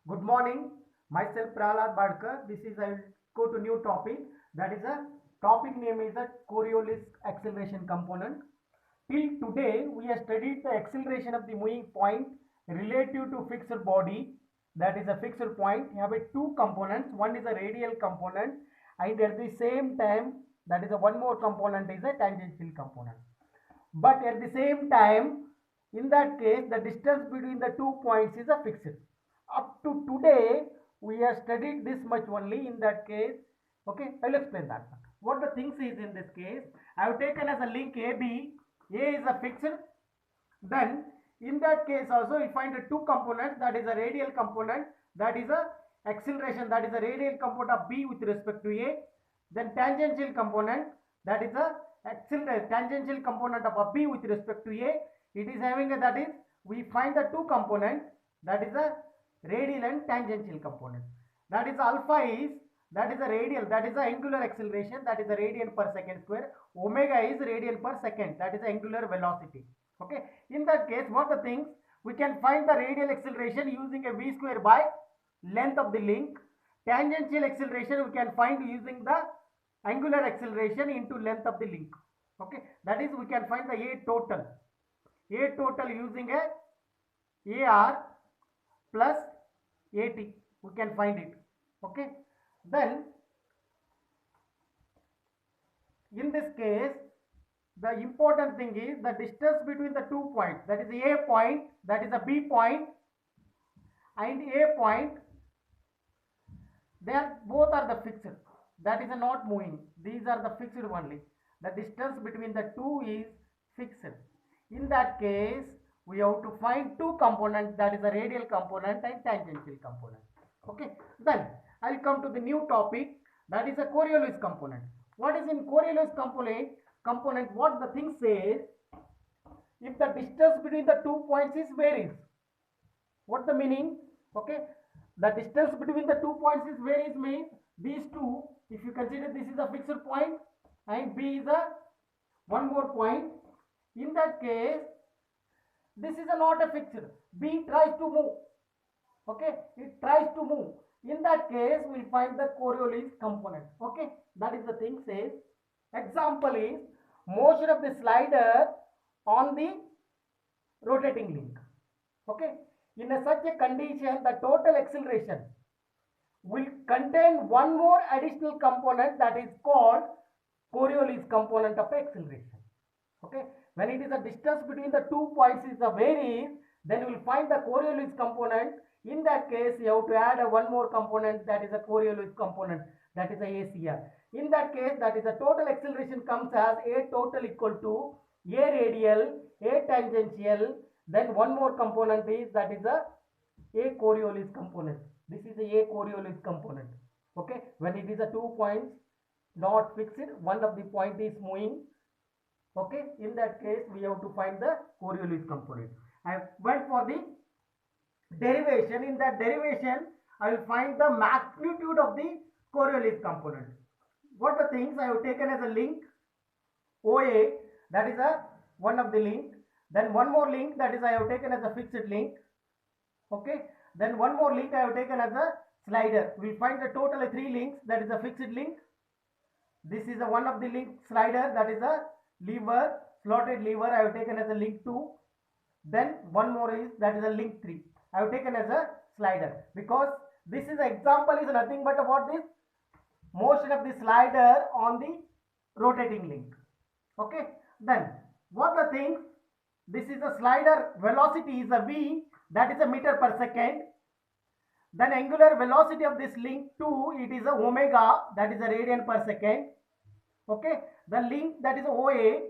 Good morning. Myself Prahlad Badkar. This is I will go to new topic. That is a topic name is a Coriolis acceleration component. Till today, we have studied the acceleration of the moving point relative to fixed body. That is a fixed point. You have a two components. One is a radial component, and at the same time, that is a one more component is a tangential component. But at the same time, in that case, the distance between the 2 points is a fixed. Up to today, we have studied this much only in that case. Okay, I will explain that. What the things is in this case, I have taken as a link AB. A is a fixed. Then in that case also we find the two components, that is a radial component, that is a acceleration, that is a radial component of B with respect to A. Then tangential component, that is a acceleration tangential component of a B with respect to A. It is having a, that is we find the two components, that is a radial and tangential component. That is alpha is, that is a radial, that is a angular acceleration, that is a radian per second square. Omega is radian per second, that is angular velocity. Okay, in that case, what the things, we can find the radial acceleration using a v square by length of the link. Tangential acceleration we can find using the angular acceleration into length of the link. Okay, that is we can find the A total using a AR plus AT, we can find it. Okay, then in this case, the important thing is the distance between the 2 points, that is A point, that is a B point, and A point, they are both are the fixed, that is not moving, these are the fixed only. The distance between the two is fixed. In that case, we have to find two components, that is a radial component and tangential component. Okay, then I'll come to the new topic, that is a Coriolis component. What is in Coriolis component, what the thing says, if the distance between the 2 points is varies. What the meaning? Okay, the distance between the 2 points is varies means these two, if you consider this is a fixed point and B is a one more point, in that case this is a not a fixed, B tries to move. Okay, it tries to move. In that case, we find the Coriolis component. Okay, that is the thing says. Example is motion of the slider on the rotating link. Okay, in such a condition, the total acceleration will contain one more additional component, that is called Coriolis component of acceleration. Okay, when it is a distance between the 2 points is a varies, then we will find the Coriolis component. In that case, you have to add a one more component, that is a Coriolis component, that is a ACR. In that case, that is the total acceleration comes as A total equal to A radial, A tangential, then one more component is, that is a Coriolis component. This is a Coriolis component. Okay, when it is a 2 points not fixed, one of the point is moving. Okay, in that case we have to find the Coriolis component. I went for the derivation. In that derivation, I will find the magnitude of the Coriolis component. What the things I have taken as a link OA, that is a one of the link. Then one more link, that is I have taken as a fixed link. Okay, then one more link I have taken as a slider. We will find the total 3 links, that is a fixed link. This is a one of the link slider, that is a lever, slotted lever I have taken as a link 2. Then one more is, that is a link 3. I have taken as a slider, because this is example is nothing but what this motion of the slider on the rotating link. Okay, then what the thing, this is a slider velocity is a V, that is a meter per second. Then angular velocity of this link 2, it is a omega, that is a radian per second. Okay, the link, that is OA.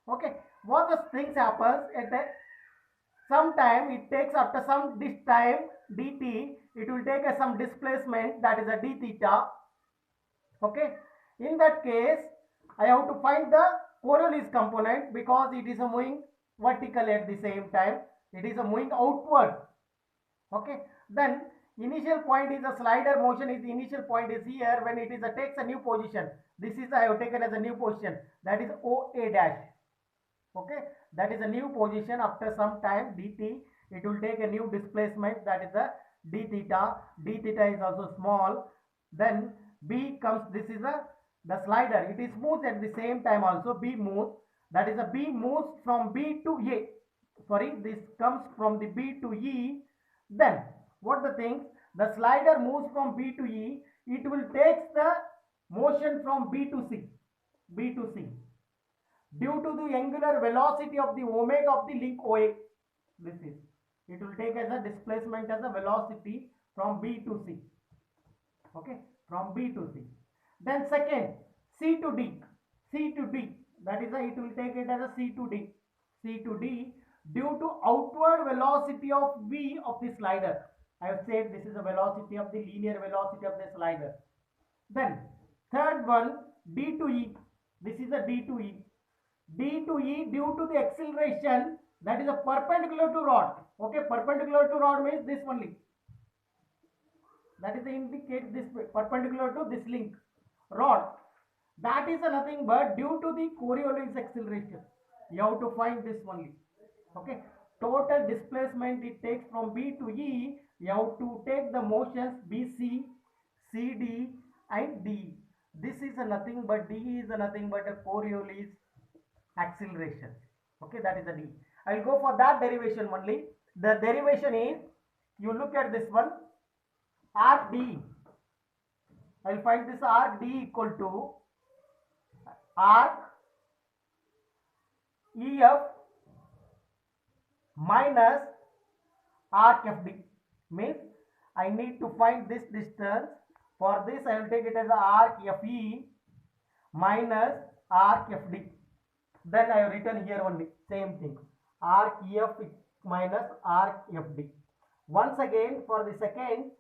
Okay, what the things happens at the some time, it takes after some this time dt, it will take some displacement, that is a d theta. Okay, in that case I have to find the Coriolis component, because it is a moving vertically at the same time, it is a moving outward. Okay, then initial point is a slider motion, is the initial point is here, when it is a takes a new position, this is I have taken as a new position, that is OA dash. Okay, that is a new position after some time dt, it will take a new displacement, that is the d theta is also small. Then b comes, this is the slider, it is moved at the same time also, b moves, that is a b moves from b to a, sorry, this comes from the b to e. Then what the thing, the slider moves from b to e, it will take the motion from b to c, due to the angular velocity of the omega of the link OA. This is, it will take as a displacement as a velocity from B to C. Okay, from B to C. Then second, C to D, that is it will take it as a C to D, due to outward velocity of V of the slider. I have said this is the velocity of the linear velocity of the slider. Then third one, D to E, this is a D to E. D to E due to the acceleration that is a perpendicular to rod. Okay, perpendicular to rod means this only. That is indicate this perpendicular to this link rod. That is nothing but due to the Coriolis acceleration. You have to find this only. Okay, total displacement it takes from B to E. You have to take the motions BC, CD and D. This is nothing but D is nothing but a Coriolis acceleration. Okay, that is the D. I will go for that derivation only. The derivation is, you look at this one, arc D. I will find this arc D equal to arc EF minus arc FD. Means I need to find this distance. For this I will take it as arc FE minus arc FD. Then I have written here only same thing, arc EF minus arc FD. Once again for the second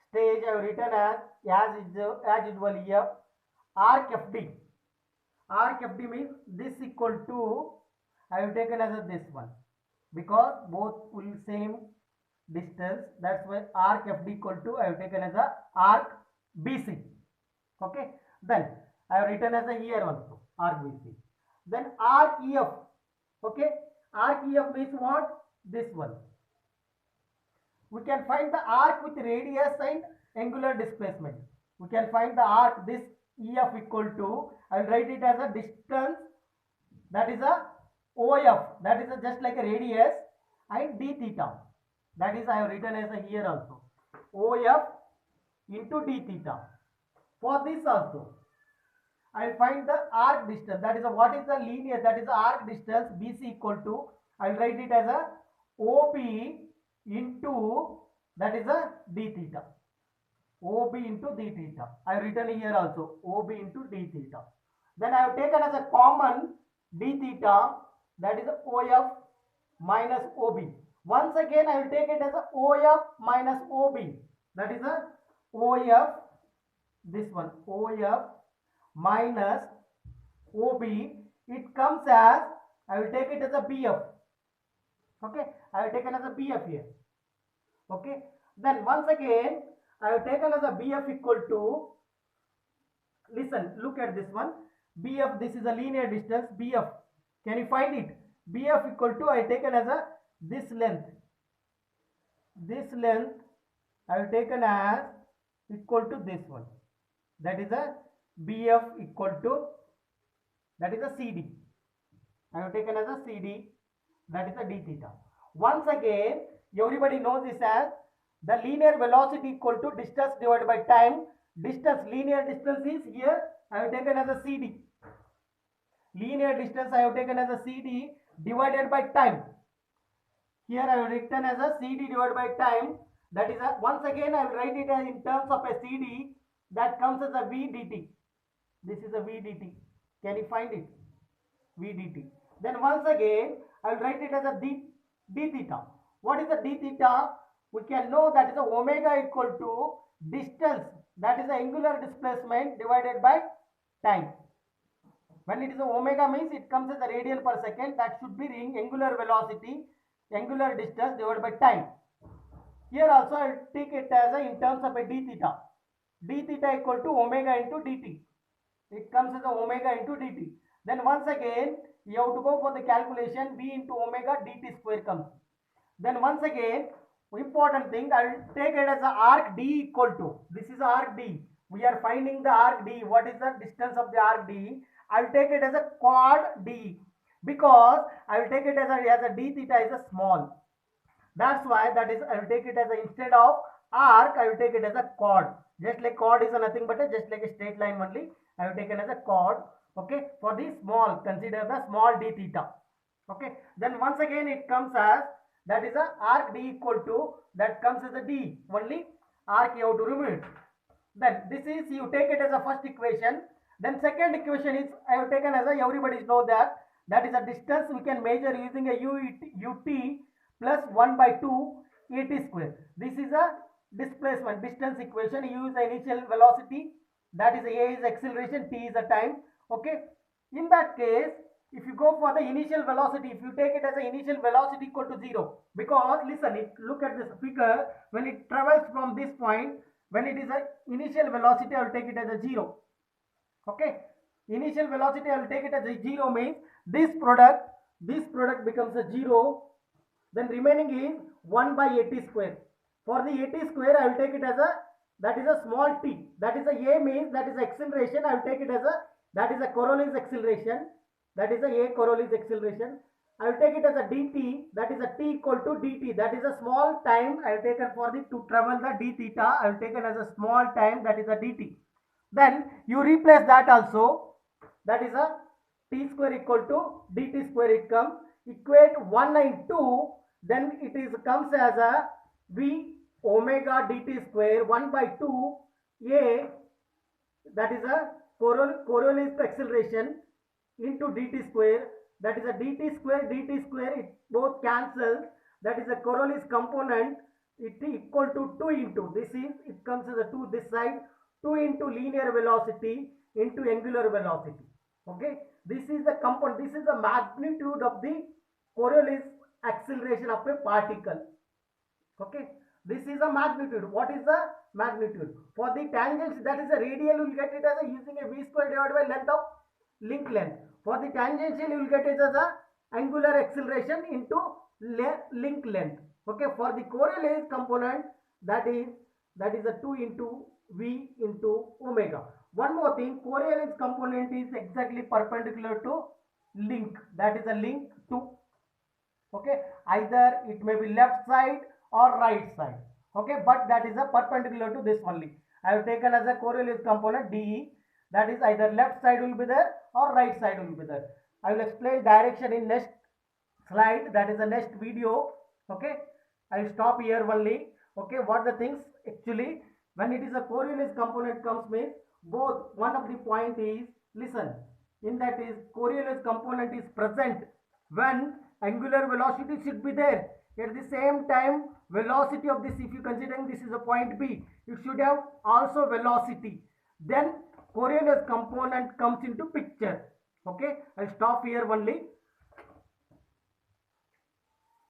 stage I have written as usual here arc FD. Arc FD means this equal to, I have taken as this one because both will same distance, that's why arc FD equal to, I have taken as a arc BC. Okay, then I have written as a here also arc BC. Then arc EF. Okay, arc EF means what? This one. We can find the arc with radius and angular displacement. We can find the arc, this EF equal to, I will write it as a distance, that is a OF, that is a just like a radius, and d theta, that is I have written as a here also, OF into d theta. For this also I will find the arc distance, that is what is the linear, that is the arc distance BC equal to, I will write it as a OB into, that is a d theta. OB into d theta. I have written here also OB into d theta. Then I have taken as a common d theta, that is OF minus OB. Once again I will take it as a OF minus OB, that is a OF, this one OF minus OB. It comes as, I will take it as a BF. Okay, I have taken as a BF here. Okay, then once again I have taken as a BF equal to, listen, look at this one, BF, this is a linear distance, BF, can you find it? BF equal to, I have taken as a this length I have taken as equal to this one, that is a BF equal to, that is a CD, I have taken as a CD, that is a d theta. Once again everybody knows this as the linear velocity equal to distance divided by time. Distance, linear distance is here I have taken as a CD. Linear distance I have taken as a CD divided by time. Here I have written as a CD divided by time. That is a, once again I will write it as in terms of a CD, that comes as a V dt. This is a V dt. Can you find it? V dt. Then once again I will write it as a d theta. What is the d theta? We can know that is a omega equal to distance, that is the angular displacement divided by time. When it is a omega means it comes as a radian per second, that should be angular velocity, angular distance divided by time. Here also I will take it as a in terms of a d theta. D theta equal to omega into dt. It comes as a omega into dt. Then once again you have to go for the calculation, b into omega dt square comes. Then once again important thing, I will take it as a arc D equal to, this is arc D. We are finding the arc D. What is the distance of the arc D? I will take it as a chord D, because I will take it as a d theta is a small. That's why that is I will take it as a, instead of arc I will take it as a chord. Just like chord is a nothing but a just like a straight line only. I have taken as a chord. Okay, for the small, consider the small d theta. Okay, then once again it comes as, that is a arc d equal to, that comes as a d only, arc you have to remove it. Then this is, you take it as a first equation. Then second equation is I have taken as a, everybody know that is a distance we can measure using a ut plus 1 by 2 at square. This is a displacement distance equation. You use the initial velocity, that is a is acceleration, t is a time. Okay, in that case if you go for the initial velocity, if you take it as an initial velocity equal to 0, because listen, look at this figure, when it travels from this point, when it is a initial velocity I will take it as a 0. Okay, initial velocity I will take it as a 0 means this product becomes a 0, then remaining is 1 by 80 square. For the 80 square I will take it as a, that is a small t, that is a means that is acceleration. I will take it as a, that is a Coriolis acceleration, that is a Coriolis acceleration. I will take it as a dt, that is a t equal to dt, that is a small time I have taken for the to travel the d theta. I have taken as a small time, that is a dt. Then you replace that also, that is a t square equal to dt square, it comes, equate 1 and 2, then it is comes as a v omega dt square 1 by 2 a, that is a Coriolis acceleration into dt square, that is a dt square, it both cancels, that is a Coriolis component, it equal to 2 into, this is, it comes as a 2 this side, 2 into linear velocity into angular velocity. Okay, this is the component, this is the magnitude of the Coriolis acceleration of a particle. Okay, this is a magnitude. What is the magnitude? For the tangents, that is a radial, you will get it as a using a v square divided by length of link length. For the tangential, you will get it as a angular acceleration into link length. Okay, for the Coriolis component, that is a 2 into v into omega. One more thing, Coriolis component is exactly perpendicular to link, that is a link to, okay, either it may be left side or right side. Okay, but that is a perpendicular to this only. I have taken as a Coriolis component DE, that is either left side will be there or right side will be there. I will explain direction in next slide, that is the next video. Okay, I will stop here only. Okay, what the things actually, when it is a Coriolis component comes means both, one of the point is, listen, in that is Coriolis component is present when angular velocity should be there. At the same time, velocity of this, if you considering this is a point B, it should have also velocity. Then Coriolis component comes into picture. Okay, I'll stop here only.